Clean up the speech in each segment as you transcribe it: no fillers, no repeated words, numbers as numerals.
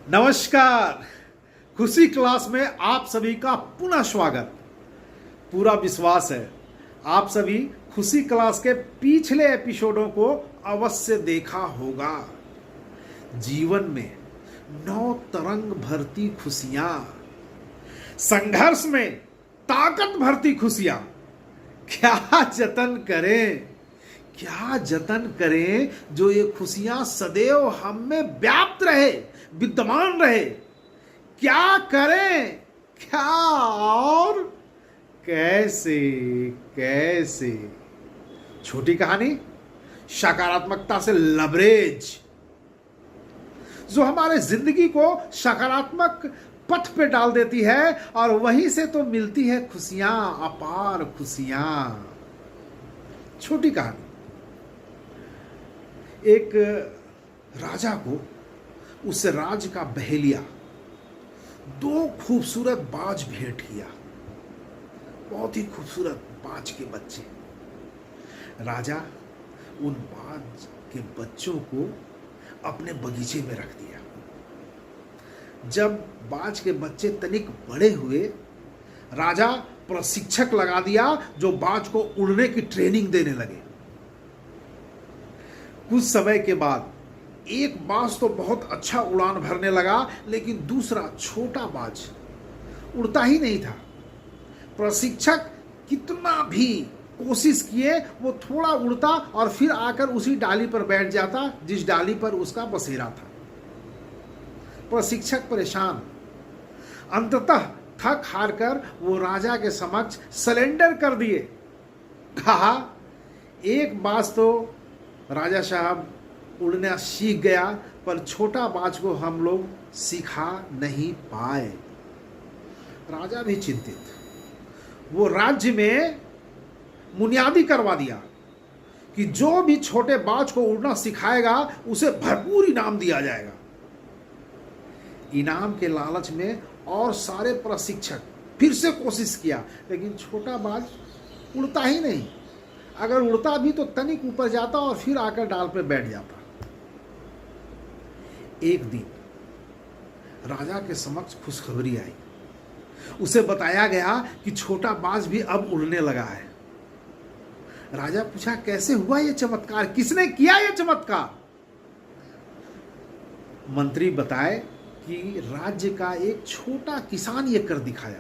नमस्कार। खुशी क्लास में आप सभी का पुनः स्वागत। पूरा विश्वास है आप सभी खुशी क्लास के पिछले एपिसोडों को अवश्य देखा होगा। जीवन में नौ तरंग भरती खुशियां, संघर्ष में ताकत भरती खुशियां, क्या जतन करें जो ये खुशियां सदैव हम में व्याप्त रहे, विद्यमान रहे। क्या करें, क्या और कैसे कैसे। छोटी कहानी सकारात्मकता से लबरेज, जो हमारे जिंदगी को सकारात्मक पथ पे डाल देती है और वहीं से तो मिलती है खुशियां, अपार खुशियां। छोटी कहानी। एक राजा को उस राज्य का बहेलिया दो खूबसूरत बाज भेंट किया। बहुत ही खूबसूरत बाज के बच्चे। राजा उन बाज के बच्चों को अपने बगीचे में रख दिया। जब बाज के बच्चे तनिक बड़े हुए, राजा प्रशिक्षक लगा दिया जो बाज को उड़ने की ट्रेनिंग देने लगे। कुछ समय के बाद एक बाज तो बहुत अच्छा उड़ान भरने लगा, लेकिन दूसरा छोटा बाज उड़ता ही नहीं था। प्रशिक्षक कितना भी कोशिश किए वो थोड़ा उड़ता और फिर आकर उसी डाली पर बैठ जाता जिस डाली पर उसका बसेरा था। प्रशिक्षक परेशान, अंततः थक हार कर वो राजा के समक्ष सरेंडर कर दिए। कहा, एक बाज तो राजा साहब उड़ना सीख गया, पर छोटा बाज को हम लोग सिखा नहीं पाए। राजा भी चिंतित। वो राज्य में बुनियादी करवा दिया कि जो भी छोटे बाज को उड़ना सिखाएगा उसे भरपूर इनाम दिया जाएगा। इनाम के लालच में और सारे प्रशिक्षक फिर से कोशिश किया, लेकिन छोटा बाज उड़ता ही नहीं। अगर उड़ता भी तो तनिक ऊपर जाता और फिर आकर डाल पर बैठ जाता। एक दिन राजा के समक्ष खुशखबरी आई। उसे बताया गया कि छोटा बाज भी अब उड़ने लगा है। राजा पूछा, कैसे हुआ यह चमत्कार, किसने किया यह चमत्कार? मंत्री बताए कि राज्य का एक छोटा किसान ये कर दिखाया।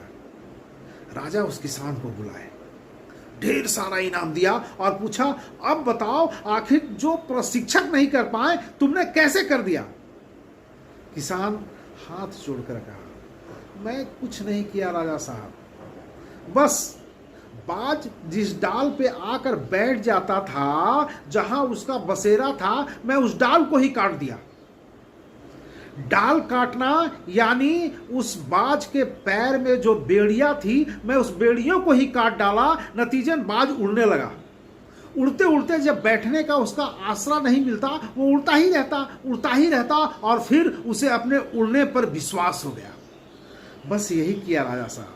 राजा उस किसान को बुलाए, ढेर सारा इनाम दिया और पूछा, अब बताओ आखिर जो प्रशिक्षक नहीं कर पाए तुमने कैसे कर दिया? किसान हाथ जोड़कर कहा, मैं कुछ नहीं किया राजा साहब, बस बाज जिस डाल पे आकर बैठ जाता था, जहां उसका बसेरा था, मैं उस डाल को ही काट दिया। डाल काटना यानी उस बाज के पैर में जो बेड़ियां थी, मैं उस बेड़ियों को ही काट डाला। नतीजन बाज उड़ने लगा। उड़ते उड़ते जब बैठने का उसका आसरा नहीं मिलता, वो उड़ता ही रहता और फिर उसे अपने उड़ने पर विश्वास हो गया। बस यही किया राजा साहब।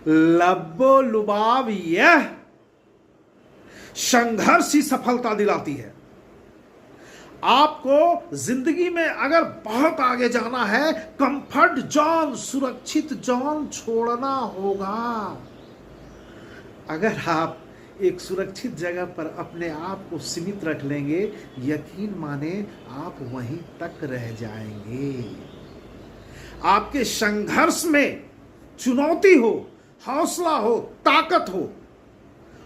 लब्बो लुबाब यह संघर्ष ही सफलता दिलाती है। आपको जिंदगी में अगर बहुत आगे जाना है, कंफर्ट जोन, सुरक्षित जोन छोड़ना होगा। अगर आप एक सुरक्षित जगह पर अपने आप को सीमित रख लेंगे, यकीन माने आप वहीं तक रह जाएंगे। आपके संघर्ष में चुनौती हो, हौसला हो, ताकत हो,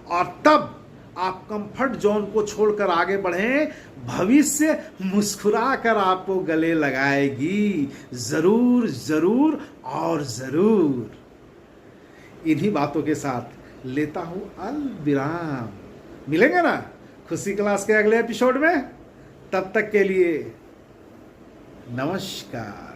और तब आप कंफर्ट जोन को छोड़कर आगे बढ़ें। भविष्य मुस्कुरा कर आपको गले लगाएगी, जरूर जरूर और जरूर। इन्हीं बातों के साथ लेता हूं अलविराम। मिलेंगे ना खुशी क्लास के अगले एपिसोड में। तब तक के लिए नमस्कार।